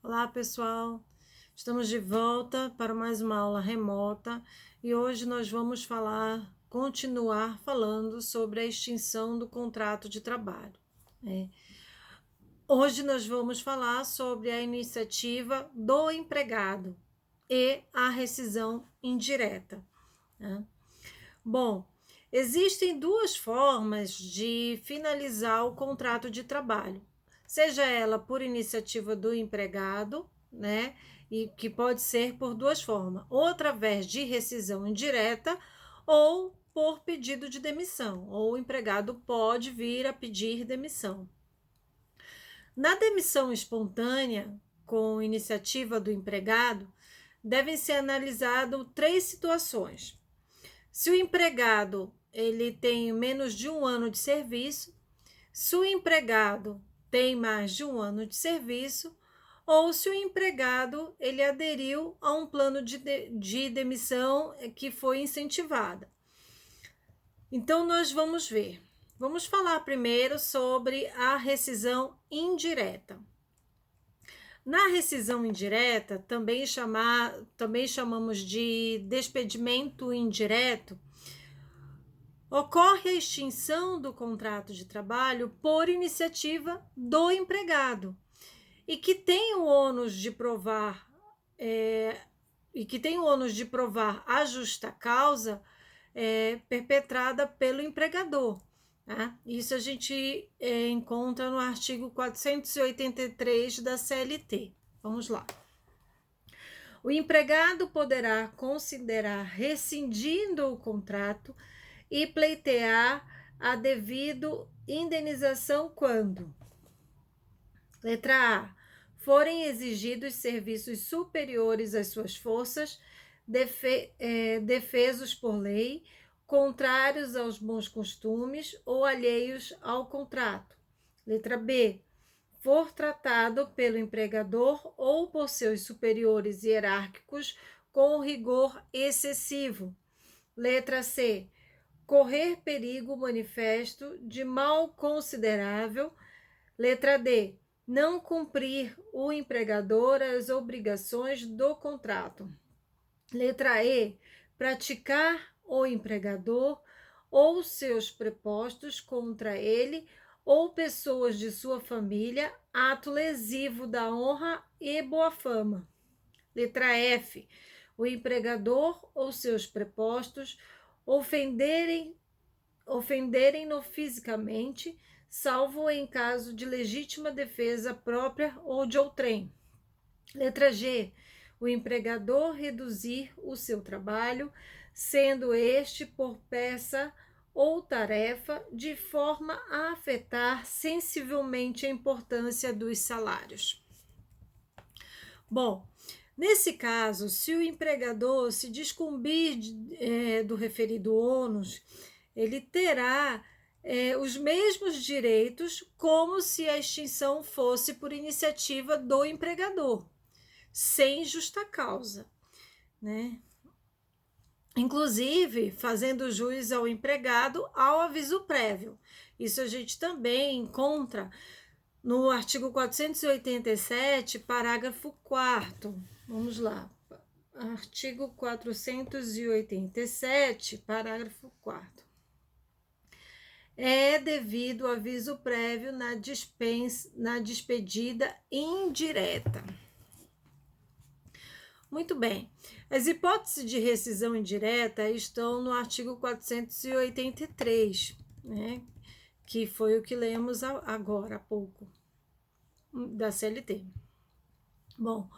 Olá, pessoal. Estamos de volta para mais uma aula remota e hoje nós vamos continuar falando sobre a extinção do contrato de trabalho, né? Hoje nós vamos falar sobre a iniciativa do empregado e a rescisão indireta, né? Bom, existem duas formas de finalizar o contrato de trabalho, seja ela por iniciativa do empregado, né? E que pode ser por duas formas, ou através de rescisão indireta ou por pedido de demissão, ou o empregado pode vir a pedir demissão. Na demissão espontânea, com iniciativa do empregado, devem ser analisadas três situações. Se o empregado ele tem menos de um ano de serviço, se o empregado tem mais de um ano de serviço, ou se o empregado ele aderiu a um plano de demissão que foi incentivada. Então, nós vamos ver. Vamos falar primeiro sobre a rescisão indireta. Na rescisão indireta, também chamamos de despedimento indireto, ocorre a extinção do contrato de trabalho por iniciativa do empregado e que tem o ônus de provar a justa causa perpetrada pelo empregador. Tá? Isso a gente encontra no artigo 483 da CLT. Vamos lá. O empregado poderá considerar rescindindo o contrato e pleitear a devida indenização quando: letra A, forem exigidos serviços superiores às suas forças, defesos por lei, contrários aos bons costumes ou alheios ao contrato. Letra B, for tratado pelo empregador ou por seus superiores hierárquicos com rigor excessivo. Letra C, correr perigo manifesto de mal considerável. Letra D, não cumprir o empregador as obrigações do contrato. Letra E, praticar o empregador ou seus prepostos contra ele ou pessoas de sua família ato lesivo da honra e boa fama. Letra F, o empregador ou seus prepostos ofenderem-no fisicamente, salvo em caso de legítima defesa própria ou de outrem. Letra G, o empregador reduzir o seu trabalho, sendo este por peça ou tarefa, de forma a afetar sensivelmente a importância dos salários. Bom, nesse caso, se o empregador se descumprir do referido ônus, ele terá os mesmos direitos como se a extinção fosse por iniciativa do empregador, sem justa causa, né? Inclusive, fazendo jus ao empregado ao aviso prévio. Isso a gente também encontra no artigo 487, parágrafo 4º. Vamos lá. Artigo 487, parágrafo 4º. É devido aviso prévio na despedida indireta. Muito bem. As hipóteses de rescisão indireta estão no artigo 483, né? Que foi o que lemos agora há pouco, da CLT. Bom,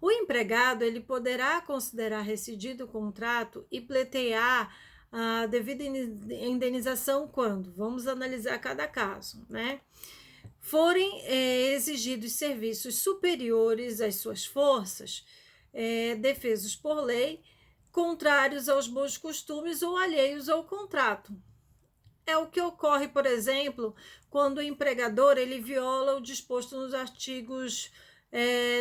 o empregado ele poderá considerar rescindido o contrato e pleitear a devida indenização quando? Vamos analisar cada caso, né? Forem exigidos serviços superiores às suas forças, defesos por lei, contrários aos bons costumes ou alheios ao contrato. É o que ocorre, por exemplo, quando o empregador ele viola o disposto nos artigos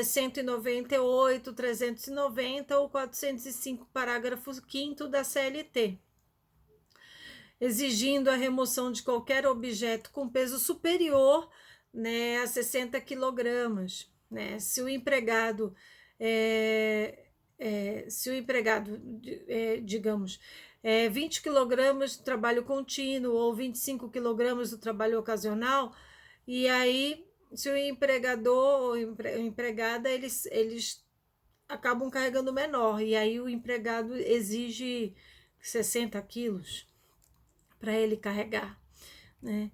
198, 390 ou 405, parágrafo 5º da CLT, exigindo a remoção de qualquer objeto com peso superior, né, a 60 quilogramas. né? Se o empregado, digamos, 20 quilogramas de trabalho contínuo ou 25 quilogramas do trabalho ocasional, e aí, se o empregador ou empregada, eles acabam carregando menor, e aí o empregado exige 60 quilos para ele carregar, né?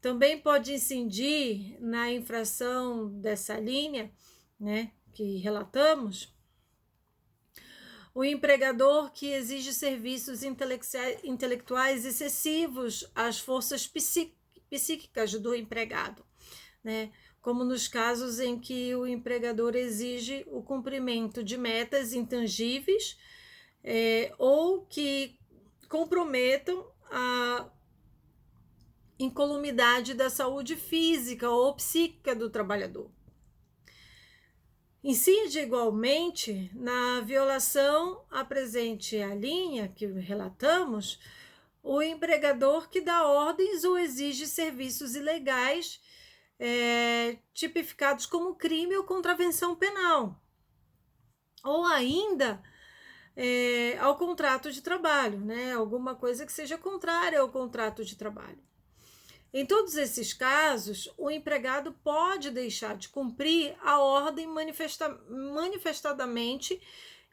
Também pode incidir na infração dessa linha, né, que relatamos, o empregador que exige serviços intelectuais excessivos às forças psíquicas do empregado, né? Como nos casos em que o empregador exige o cumprimento de metas intangíveis ou que comprometam a incolumidade da saúde física ou psíquica do trabalhador. Incide igualmente na violação à presente linha que relatamos, o empregador que dá ordens ou exige serviços ilegais tipificados como crime ou contravenção penal, ou ainda ao contrato de trabalho, né? Alguma coisa que seja contrária ao contrato de trabalho. Em todos esses casos, o empregado pode deixar de cumprir a ordem manifestadamente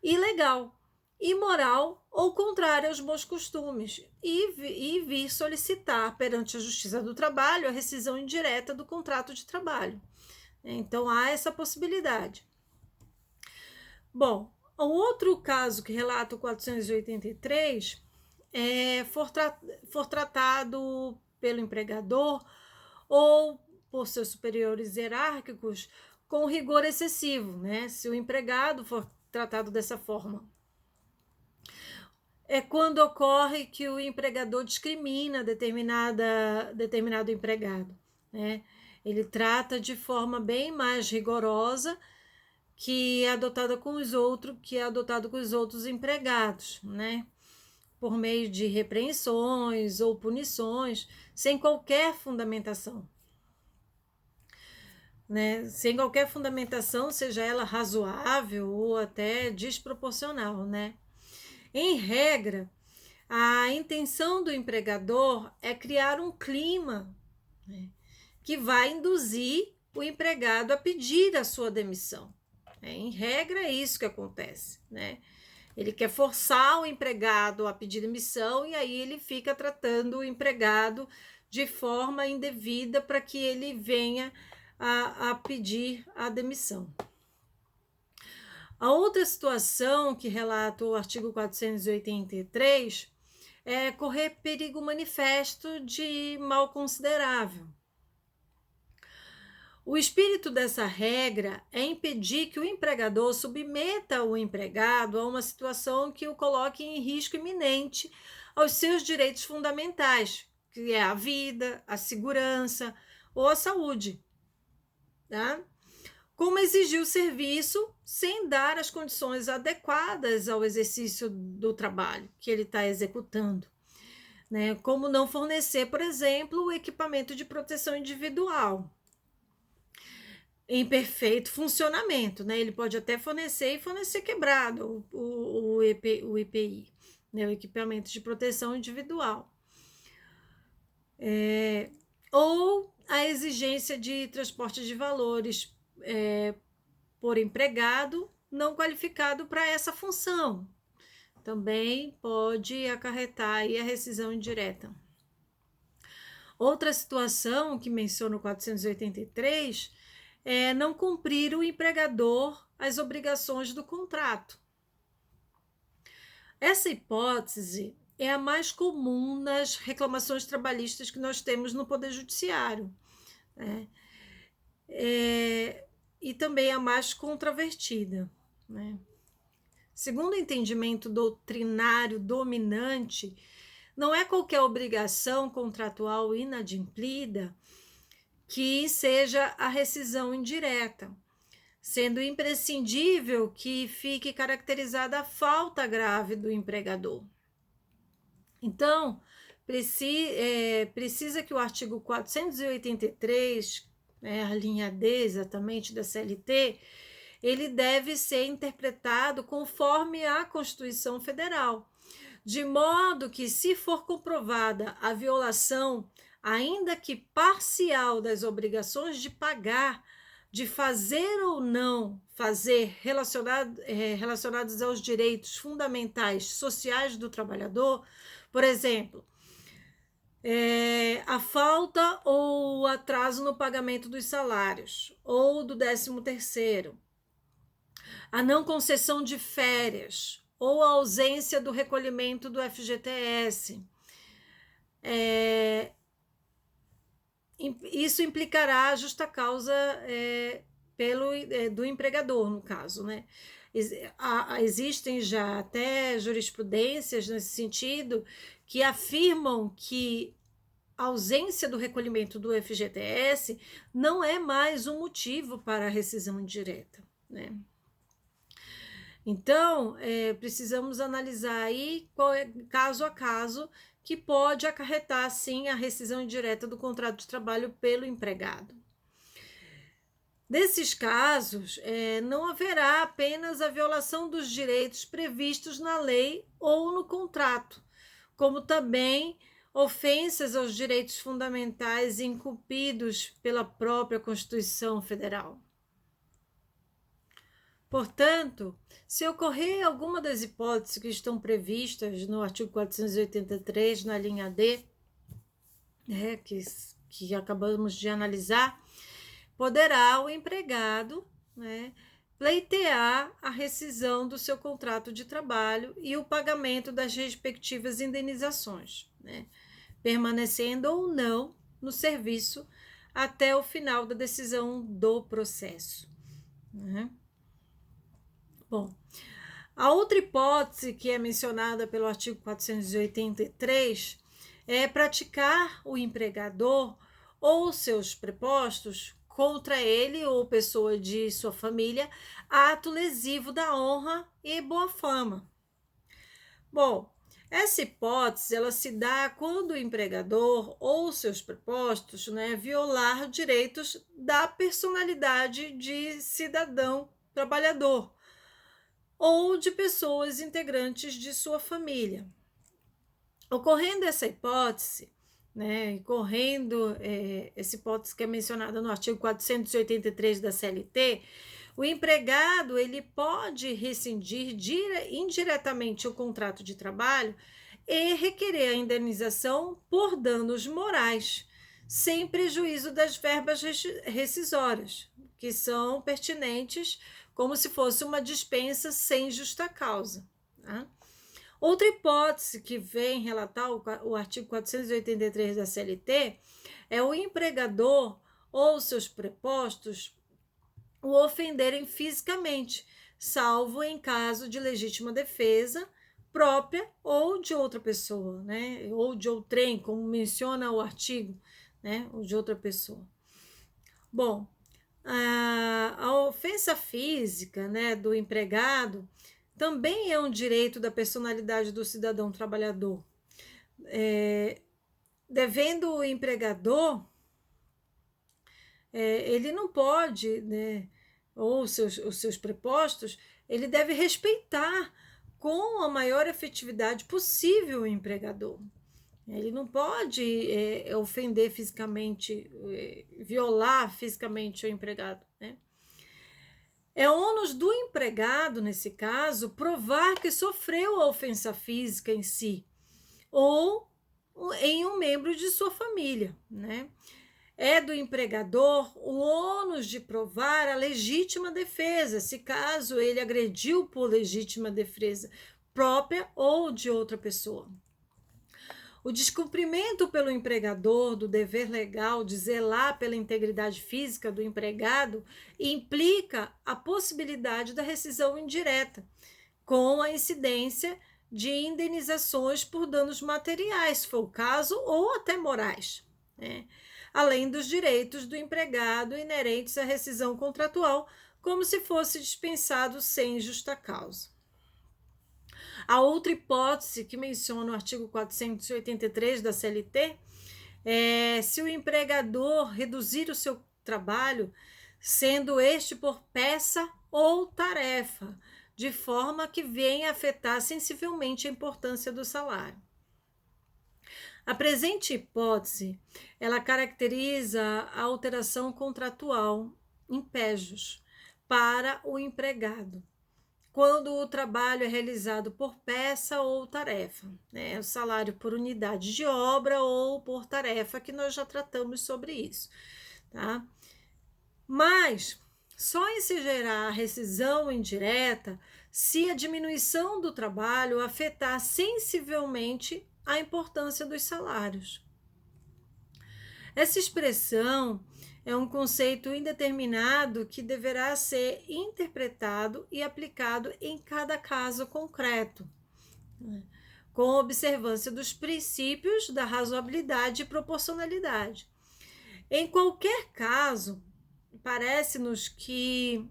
ilegal, imoral ou contrária aos bons costumes e vir solicitar perante a Justiça do Trabalho a rescisão indireta do contrato de trabalho. Então, há essa possibilidade. Bom, o outro caso que relata o 483 for tratado pelo empregador ou por seus superiores hierárquicos com rigor excessivo, né? Se o empregado for tratado dessa forma. É quando ocorre que o empregador discrimina determinado empregado, né? Ele trata de forma bem mais rigorosa que é adotado com os outros empregados, né? Por meio de repreensões ou punições, sem qualquer fundamentação. Né? Sem qualquer fundamentação, seja ela razoável ou até desproporcional, né? Em regra, a intenção do empregador é criar um clima, né, que vai induzir o empregado a pedir a sua demissão. Em regra, é isso que acontece, né? Ele quer forçar o empregado a pedir demissão e aí ele fica tratando o empregado de forma indevida para que ele venha a pedir a demissão. A outra situação que relata o artigo 483 é correr perigo manifesto de mal considerável. O espírito dessa regra é impedir que o empregador submeta o empregado a uma situação que o coloque em risco iminente aos seus direitos fundamentais, que é a vida, a segurança ou a saúde, tá? Como exigir o serviço sem dar as condições adequadas ao exercício do trabalho que ele está executando, né? Como não fornecer, por exemplo, o equipamento de proteção individual em perfeito funcionamento, né? Ele pode até fornecer quebrado o EPI, né? O equipamento de proteção individual. Ou a exigência de transporte de valores por empregado não qualificado para essa função. Também pode acarretar aí a rescisão indireta. Outra situação que menciona o 483 é não cumprir o empregador as obrigações do contrato. Essa hipótese é a mais comum nas reclamações trabalhistas que nós temos no Poder Judiciário, né? E também a mais controvertida, né? Segundo o entendimento doutrinário dominante, não é qualquer obrigação contratual inadimplida que seja a rescisão indireta, sendo imprescindível que fique caracterizada a falta grave do empregador. Então, precisa que o artigo 483 né, a linha D exatamente da CLT, ele deve ser interpretado conforme a Constituição Federal, de modo que, se for comprovada a violação, ainda que parcial, das obrigações de pagar, de fazer ou não fazer relacionados aos direitos fundamentais sociais do trabalhador, por exemplo, a falta ou atraso no pagamento dos salários ou do 13º, a não concessão de férias ou a ausência do recolhimento do FGTS. Isso implicará a justa causa do empregador, no caso, né? Existem já até jurisprudências nesse sentido que afirmam que a ausência do recolhimento do FGTS não é mais um motivo para a rescisão indireta, né? Então, precisamos analisar aí caso a caso, que pode acarretar, sim, a rescisão indireta do contrato de trabalho pelo empregado. Nesses casos, não haverá apenas a violação dos direitos previstos na lei ou no contrato, como também ofensas aos direitos fundamentais incumbidos pela própria Constituição Federal. Portanto, se ocorrer alguma das hipóteses que estão previstas no artigo 483, na linha D, né, que acabamos de analisar, poderá o empregado, né, pleitear a rescisão do seu contrato de trabalho e o pagamento das respectivas indenizações, né, permanecendo ou não no serviço até o final da decisão do processo, né? Bom, a outra hipótese que é mencionada pelo artigo 483 é praticar o empregador ou seus prepostos contra ele ou pessoa de sua família ato lesivo da honra e boa fama. Bom, essa hipótese ela se dá quando o empregador ou seus prepostos, né, violar direitos da personalidade de cidadão trabalhador ou de pessoas integrantes de sua família. Ocorrendo essa hipótese, né, essa hipótese que é mencionada no artigo 483 da CLT, o empregado ele pode rescindir indiretamente o contrato de trabalho e requerer a indenização por danos morais, sem prejuízo das verbas rescisórias, que são pertinentes, como se fosse uma dispensa sem justa causa, tá? Outra hipótese que vem relatar o artigo 483 da CLT é o empregador ou seus prepostos o ofenderem fisicamente, salvo em caso de legítima defesa própria ou de outra pessoa, né? Ou de outrem, como menciona o artigo, né? Ou de outra pessoa. Bom, a ofensa física, né, do empregado também é um direito da personalidade do cidadão trabalhador, devendo o empregador, ele não pode, né, ou os seus prepostos, ele deve respeitar com a maior efetividade possível o empregador. Ele não pode ofender fisicamente, violar fisicamente o empregado, né? É ônus do empregado, nesse caso, provar que sofreu a ofensa física em si ou em um membro de sua família, né? É do empregador o ônus de provar a legítima defesa, se caso ele agrediu por legítima defesa própria ou de outra pessoa. O descumprimento pelo empregador do dever legal de zelar pela integridade física do empregado implica a possibilidade da rescisão indireta, com a incidência de indenizações por danos materiais, se for o caso, ou até morais, né? Além dos direitos do empregado inerentes à rescisão contratual, como se fosse dispensado sem justa causa. A outra hipótese que menciona o artigo 483 da CLT é se o empregador reduzir o seu trabalho, sendo este por peça ou tarefa, de forma que venha afetar sensivelmente a importância do salário. A presente hipótese, ela caracteriza a alteração contratual em pejos para o empregado, quando o trabalho é realizado por peça ou tarefa, né? O salário por unidade de obra ou por tarefa, que nós já tratamos sobre isso, tá? Mas só em se gerar a rescisão indireta se a diminuição do trabalho afetar sensivelmente a importância dos salários. Essa expressão é um conceito indeterminado que deverá ser interpretado e aplicado em cada caso concreto, com observância dos princípios da razoabilidade e proporcionalidade. Em qualquer caso, parece-nos que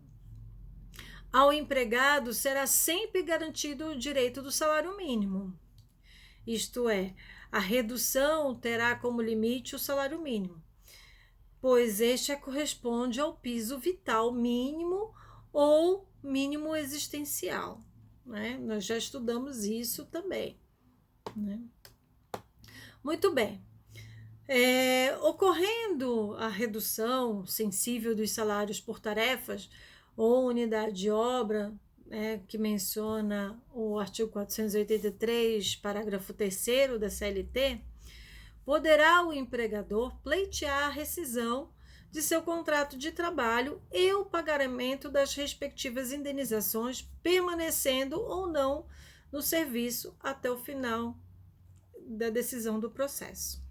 ao empregado será sempre garantido o direito do salário mínimo. Isto é, a redução terá como limite o salário mínimo, pois este corresponde ao piso vital mínimo ou mínimo existencial, né? Nós já estudamos isso também, né? Muito bem. Ocorrendo a redução sensível dos salários por tarefas ou unidade de obra, né, que menciona o artigo 483, parágrafo 3º da CLT, poderá o empregador pleitear a rescisão de seu contrato de trabalho e o pagamento das respectivas indenizações, permanecendo ou não no serviço até o final da decisão do processo.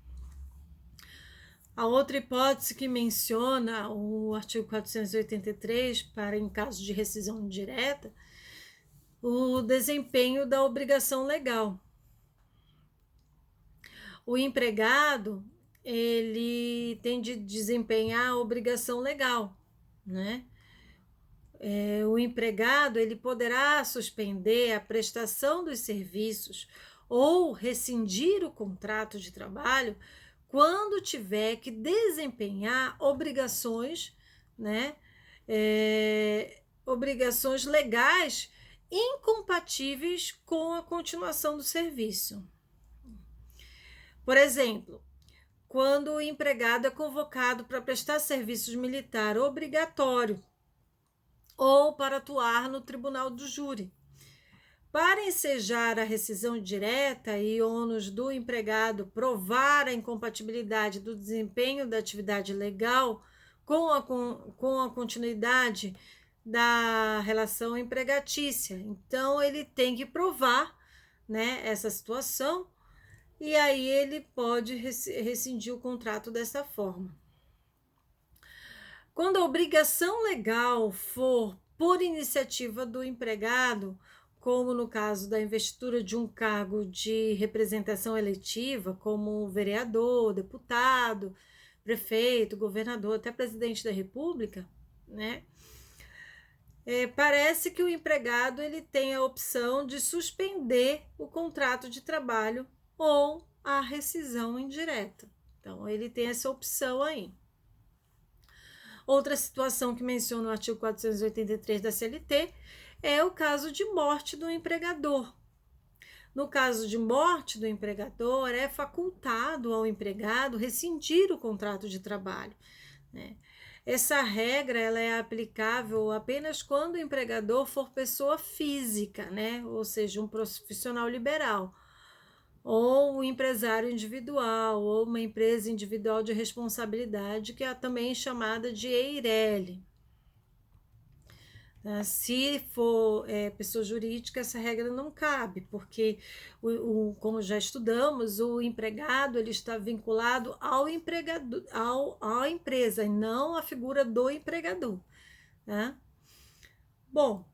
A outra hipótese que menciona o artigo 483, para em caso de rescisão indireta, o desempenho da obrigação legal. O empregado, ele tem de desempenhar a obrigação legal, né? O empregado, ele poderá suspender a prestação dos serviços ou rescindir o contrato de trabalho quando tiver que desempenhar obrigações, né, obrigações legais incompatíveis com a continuação do serviço. Por exemplo, quando o empregado é convocado para prestar serviços militar obrigatório ou para atuar no tribunal do júri. Para ensejar a rescisão direta e ônus do empregado provar a incompatibilidade do desempenho da atividade legal com a continuidade da relação empregatícia. Então, ele tem que provar, né, essa situação, e aí ele pode rescindir o contrato dessa forma. Quando a obrigação legal for por iniciativa do empregado, como no caso da investidura de um cargo de representação eletiva, como vereador, deputado, prefeito, governador, até presidente da República, né? Parece que o empregado ele tem a opção de suspender o contrato de trabalho ou a rescisão indireta. Então, ele tem essa opção aí. Outra situação que menciona o artigo 483 da CLT é o caso de morte do empregador. No caso de morte do empregador, é facultado ao empregado rescindir o contrato de trabalho, né? Essa regra ela é aplicável apenas quando o empregador for pessoa física, né? Ou seja, um profissional liberal, ou um empresário individual, ou uma empresa individual de responsabilidade, que é também chamada de EIRELI. Se for pessoa jurídica, essa regra não cabe, porque, como já estudamos, o empregado ele está vinculado ao empregador, à empresa, e não à figura do empregador, né? Bom,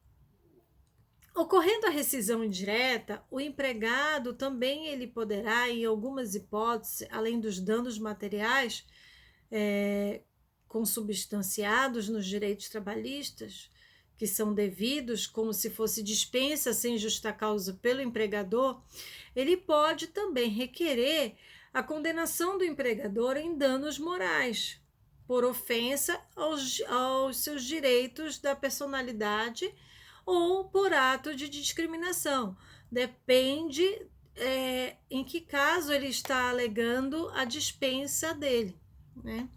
ocorrendo a rescisão indireta, o empregado também ele poderá, em algumas hipóteses, além dos danos materiais consubstanciados nos direitos trabalhistas, que são devidos, como se fosse dispensa sem justa causa pelo empregador, ele pode também requerer a condenação do empregador em danos morais, por ofensa aos seus direitos da personalidade ou por ato de discriminação. Depende em que caso ele está alegando a dispensa dele, né?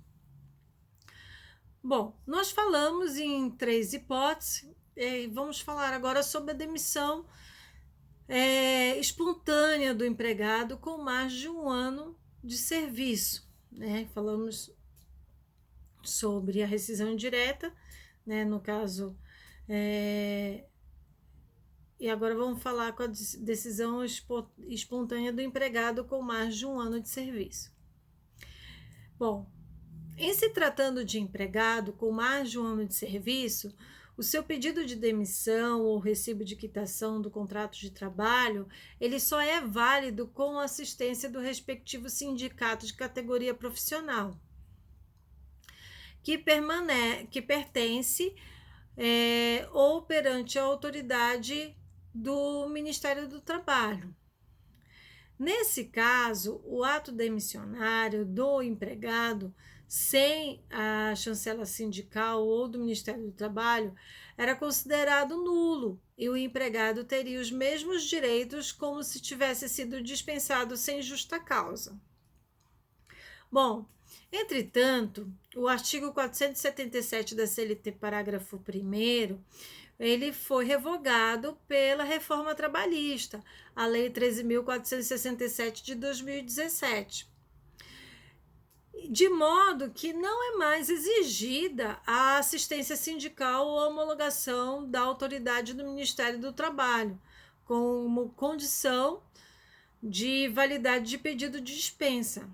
Bom, nós falamos em 3 hipóteses e vamos falar agora sobre a demissão espontânea do empregado com mais de 1 ano de serviço, né? Falamos sobre a rescisão indireta, né? No caso, e agora vamos falar com a decisão espontânea do empregado com mais de 1 ano de serviço. Bom, em se tratando de empregado com mais de 1 ano de serviço, o seu pedido de demissão ou recibo de quitação do contrato de trabalho, ele só é válido com a assistência do respectivo sindicato de categoria profissional, que pertence ou perante a autoridade do Ministério do Trabalho. Nesse caso, o ato demissionário do empregado sem a chancela sindical ou do Ministério do Trabalho era considerado nulo e o empregado teria os mesmos direitos como se tivesse sido dispensado sem justa causa. Bom, entretanto, o artigo 477 da CLT, parágrafo 1º, ele foi revogado pela reforma trabalhista, a Lei 13.467 de 2017. De modo que não é mais exigida a assistência sindical ou a homologação da autoridade do Ministério do Trabalho, como condição de validade de pedido de dispensa.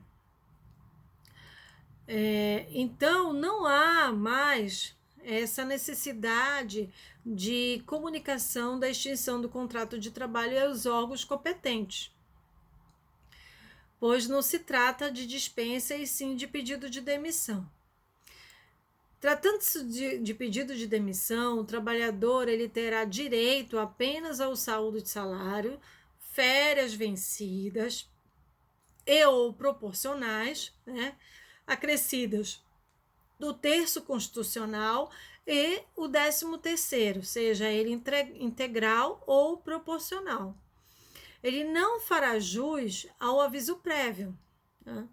Então, não há mais essa necessidade de comunicação da extinção do contrato de trabalho aos órgãos competentes, pois não se trata de dispensa e sim de pedido de demissão. Tratando-se de pedido de demissão, o trabalhador ele terá direito apenas ao saldo de salário, férias vencidas e ou proporcionais, né, acrescidas do terço constitucional e o 13º, seja ele integral ou proporcional. Ele não fará jus ao aviso prévio, né?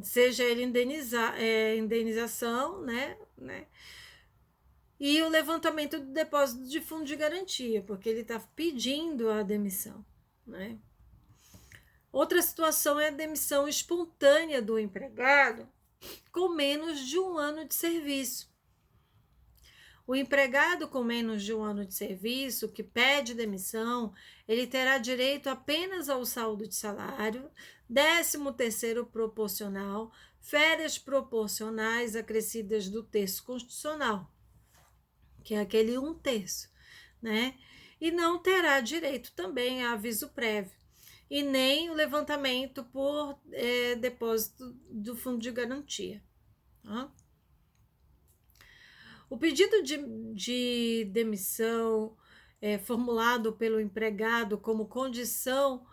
Seja ele indenização, né? E o levantamento do depósito de fundo de garantia, porque ele está pedindo a demissão, né? Outra situação é a demissão espontânea do empregado com menos de 1 ano de serviço. O empregado com menos de 1 ano de serviço que pede demissão, ele terá direito apenas ao saldo de salário, 13º proporcional, férias proporcionais acrescidas do terço constitucional, que é aquele 1/3, né? E não terá direito também a aviso prévio, e nem o levantamento por depósito do fundo de garantia. Tá? O pedido de demissão formulado pelo empregado como condição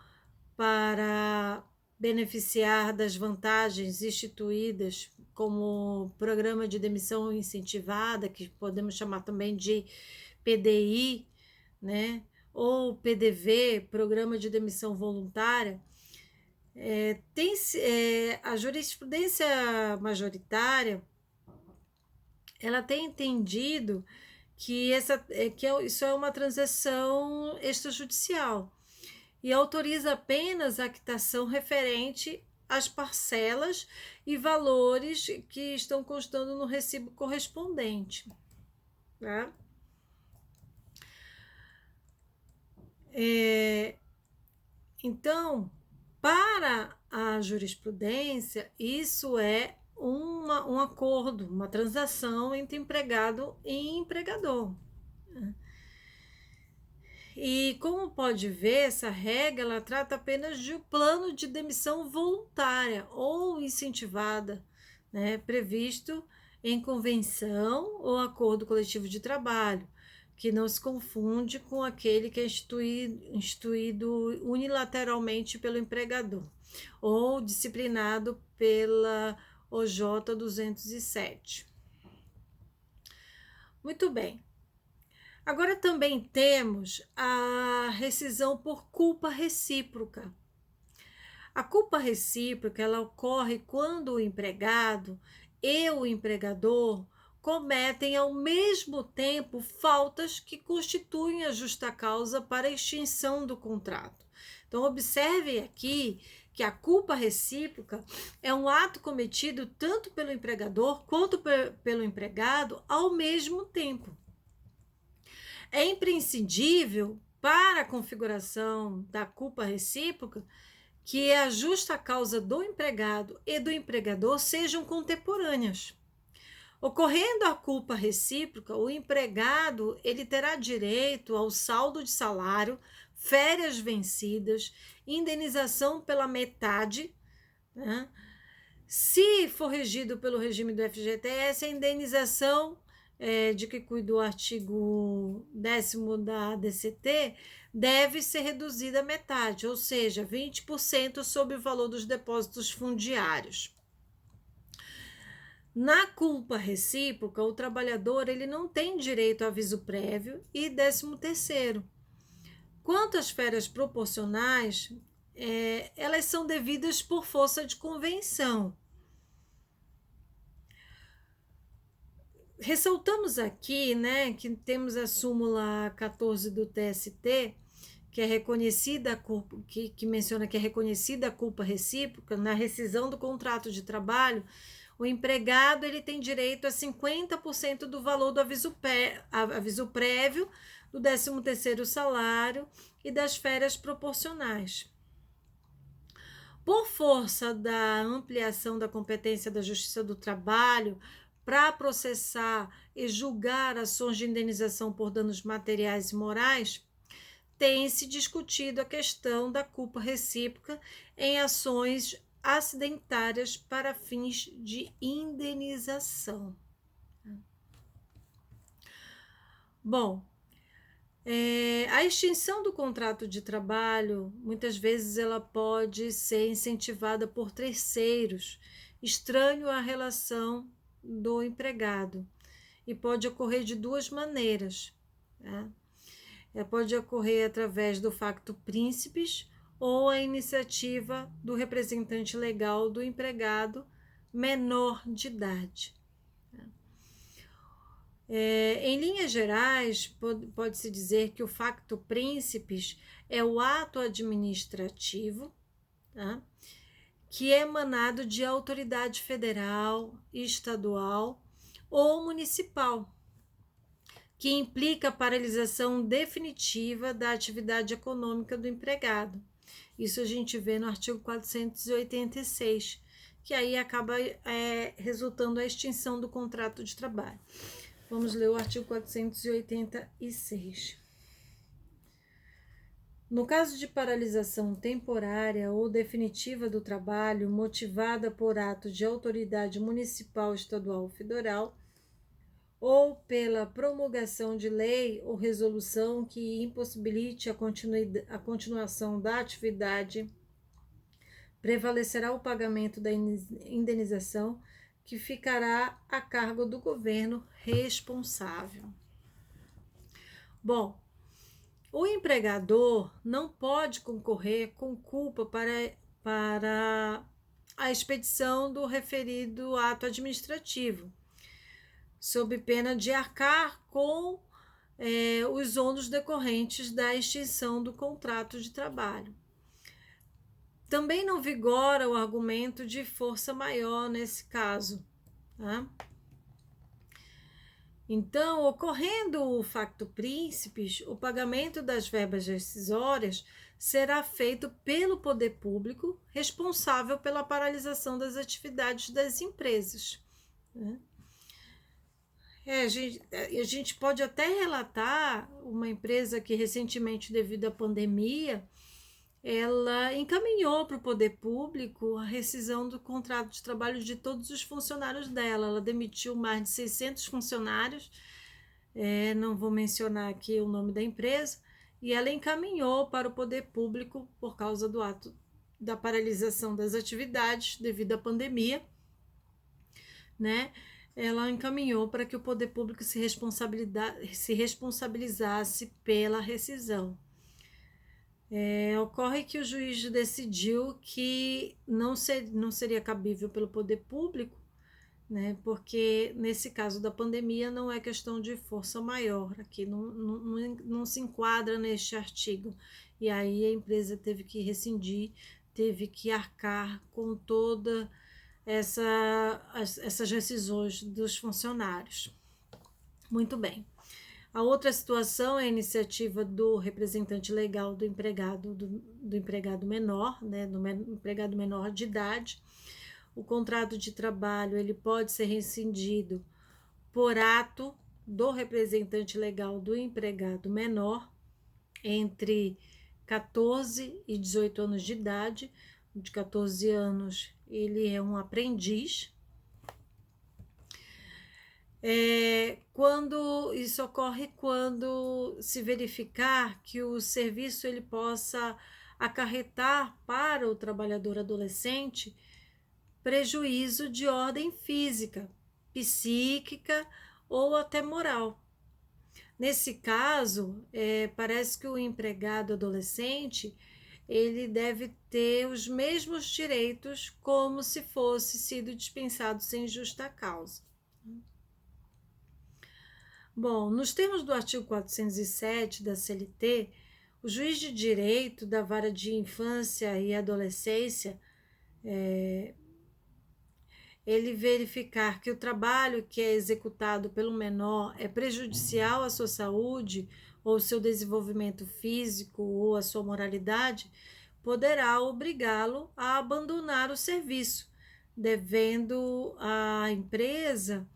para beneficiar das vantagens instituídas como programa de demissão incentivada, que podemos chamar também de PDI, né? Ou PDV, Programa de Demissão Voluntária, a jurisprudência majoritária ela tem entendido que isso é uma transação extrajudicial e autoriza apenas a quitação referente às parcelas e valores que estão constando no recibo correspondente. Tá? Então, para a jurisprudência, isso é um acordo, uma transação entre empregado e empregador. E como pode ver, essa regra ela trata apenas de um plano de demissão voluntária ou incentivada, né, previsto em convenção ou acordo coletivo de trabalho, que não se confunde com aquele que é instituído unilateralmente pelo empregador ou disciplinado pela OJ 207. Muito bem. Agora também temos a rescisão por culpa recíproca. A culpa recíproca, ela ocorre quando o empregado e o empregador cometem ao mesmo tempo faltas que constituem a justa causa para a extinção do contrato. Então, observe aqui que a culpa recíproca é um ato cometido tanto pelo empregador quanto pelo empregado ao mesmo tempo. É imprescindível para a configuração da culpa recíproca que a justa causa do empregado e do empregador sejam contemporâneas. Ocorrendo a culpa recíproca, o empregado ele terá direito ao saldo de salário, férias vencidas, indenização pela metade, né? Se for regido pelo regime do FGTS, a indenização de que cuida o artigo 10º da DCT deve ser reduzida à metade, ou seja, 20% sobre o valor dos depósitos fundiários. Na culpa recíproca, o trabalhador ele não tem direito a aviso prévio e 13º. Quanto às férias proporcionais, elas são devidas por força de convenção. Ressaltamos aqui, né, que temos a súmula 14 do TST, que é reconhecida que menciona que é reconhecida a culpa recíproca na rescisão do contrato de trabalho. O empregado ele tem direito a 50% do valor do aviso prévio, do 13º salário e das férias proporcionais. Por força da ampliação da competência da Justiça do Trabalho para processar e julgar ações de indenização por danos materiais e morais, tem-se discutido a questão da culpa recíproca em ações acidentárias para fins de indenização. Bom, a extinção do contrato de trabalho, muitas vezes ela pode ser incentivada por terceiros, estranho à relação do empregado, e pode ocorrer de duas maneiras, né? Pode ocorrer através do facto príncipes ou a iniciativa do representante legal do empregado menor de idade. Em linhas gerais, pode-se dizer que o facto príncipes é o ato administrativo, tá? Que é emanado de autoridade federal, estadual ou municipal, que implica a paralisação definitiva da atividade econômica do empregado. Isso a gente vê no artigo 486, que aí acaba resultando a extinção do contrato de trabalho. Vamos ler o artigo 486. No caso de paralisação temporária ou definitiva do trabalho, motivada por ato de autoridade municipal, estadual ou federal, ou pela promulgação de lei ou resolução que impossibilite a continuação da atividade, prevalecerá o pagamento da indenização, que ficará a cargo do governo responsável. Bom, o empregador não pode concorrer com culpa para a expedição do referido ato administrativo, sob pena de arcar com os ônus decorrentes da extinção do contrato de trabalho. Também não vigora o argumento de força maior nesse caso, tá? Então, ocorrendo o facto príncipes, o pagamento das verbas rescisórias será feito pelo poder público responsável pela paralisação das atividades das empresas, né? A gente pode até relatar uma empresa que recentemente, devido à pandemia, ela encaminhou para o poder público a rescisão do contrato de trabalho de todos os funcionários dela. Ela demitiu mais de 600 funcionários, não vou mencionar aqui o nome da empresa, e ela encaminhou para o poder público por causa do ato da paralisação das atividades devido à pandemia. né, ela encaminhou para que o poder público se responsabilizasse pela rescisão. Ocorre que o juiz decidiu que não seria cabível pelo poder público, né, porque nesse caso da pandemia não é questão de força maior, aqui não se enquadra neste artigo, e aí a empresa teve que rescindir, teve que arcar com toda essas rescisões dos funcionários. Muito bem. A outra situação é a iniciativa do representante legal do empregado menor, né, do empregado menor de idade. O contrato de trabalho ele pode ser rescindido por ato do representante legal do empregado menor entre 14 e 18 anos de idade. De 14 anos ele é um aprendiz. Quando isso ocorre quando se verificar que o serviço ele possa acarretar para o trabalhador adolescente prejuízo de ordem física, psíquica ou até moral. Nesse caso, parece que o empregado adolescente ele deve ter os mesmos direitos como se fosse sido dispensado sem justa causa. Bom, nos termos do artigo 407 da CLT, o juiz de direito da vara de infância e adolescência ele verificar que o trabalho que é executado pelo menor é prejudicial à sua saúde ou seu desenvolvimento físico ou à sua moralidade, poderá obrigá-lo a abandonar o serviço, devendo a empresa,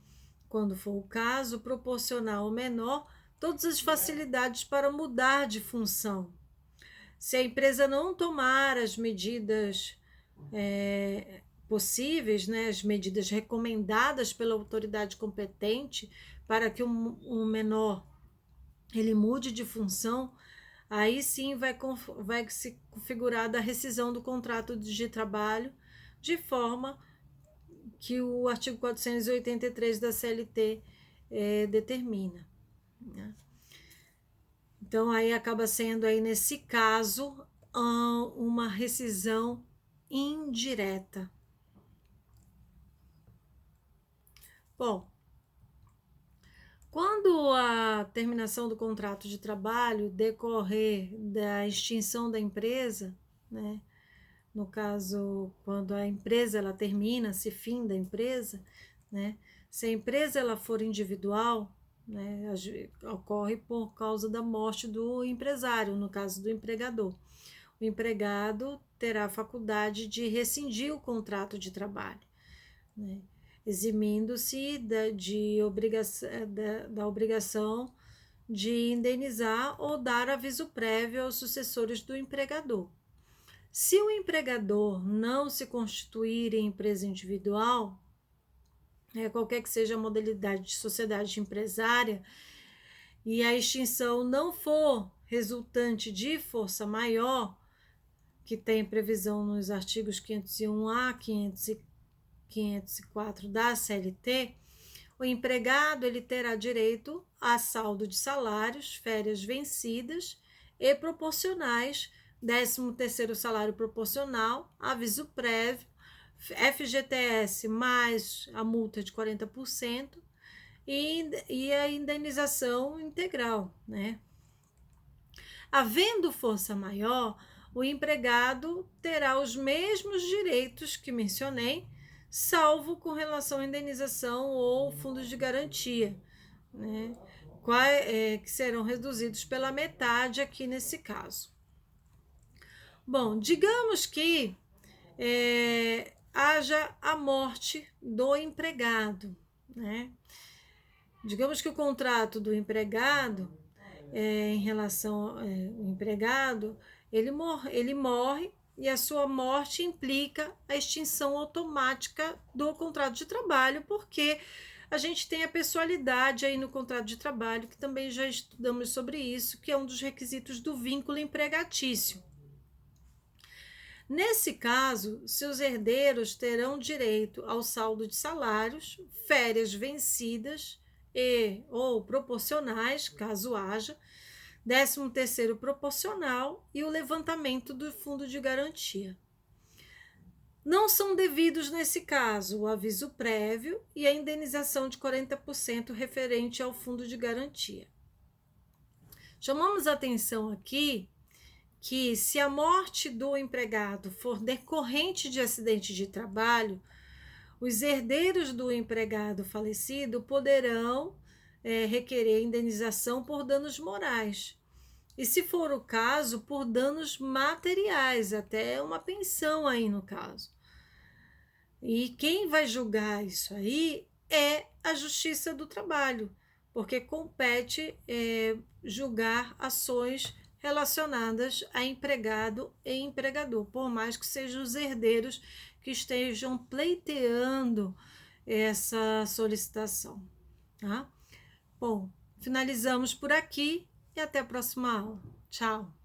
quando for o caso, proporcionar ao menor todas as facilidades para mudar de função. Se a empresa não tomar as medidas possíveis, né, as medidas recomendadas pela autoridade competente para que um menor ele mude de função, aí sim vai se configurar a rescisão do contrato de trabalho, de forma que o artigo 483 da CLT determina, né? Então, aí acaba sendo, aí, nesse caso, uma rescisão indireta. Bom, quando a terminação do contrato de trabalho decorrer da extinção da empresa, né, no caso, quando a empresa ela termina, se finda a empresa, né, se a empresa ela for individual, né, ocorre por causa da morte do empresário, no caso do empregador. O empregado terá a faculdade de rescindir o contrato de trabalho, né, eximindo-se da obrigação de indenizar ou dar aviso prévio aos sucessores do empregador. Se o empregador não se constituir em empresa individual, qualquer que seja a modalidade de sociedade empresária, e a extinção não for resultante de força maior, que tem previsão nos artigos 501A, 504 da CLT, o empregado ele terá direito a saldo de salários, férias vencidas e proporcionais, 13º salário proporcional, aviso prévio, FGTS mais a multa de 40% e a indenização integral, né? Havendo força maior, o empregado terá os mesmos direitos que mencionei, salvo com relação à indenização ou fundos de garantia, né, que serão reduzidos pela metade aqui nesse caso. Bom, digamos que haja a morte do empregado, né? Digamos que o contrato do empregado, em relação ao empregado, ele morre e a sua morte implica a extinção automática do contrato de trabalho, porque a gente tem a pessoalidade aí no contrato de trabalho, que também já estudamos sobre isso, que é um dos requisitos do vínculo empregatício. Nesse caso, seus herdeiros terão direito ao saldo de salários, férias vencidas e ou proporcionais, caso haja, 13º proporcional e o levantamento do fundo de garantia. Não são devidos, nesse caso, o aviso prévio e a indenização de 40% referente ao fundo de garantia. Chamamos a atenção aqui que, se a morte do empregado for decorrente de acidente de trabalho, os herdeiros do empregado falecido poderão requerer indenização por danos morais. E, se for o caso, por danos materiais, até uma pensão aí no caso. E quem vai julgar isso aí é a Justiça do Trabalho, porque compete julgar ações relacionadas a empregado e empregador, por mais que sejam os herdeiros que estejam pleiteando essa solicitação. Tá? Bom, finalizamos por aqui e até a próxima aula. Tchau!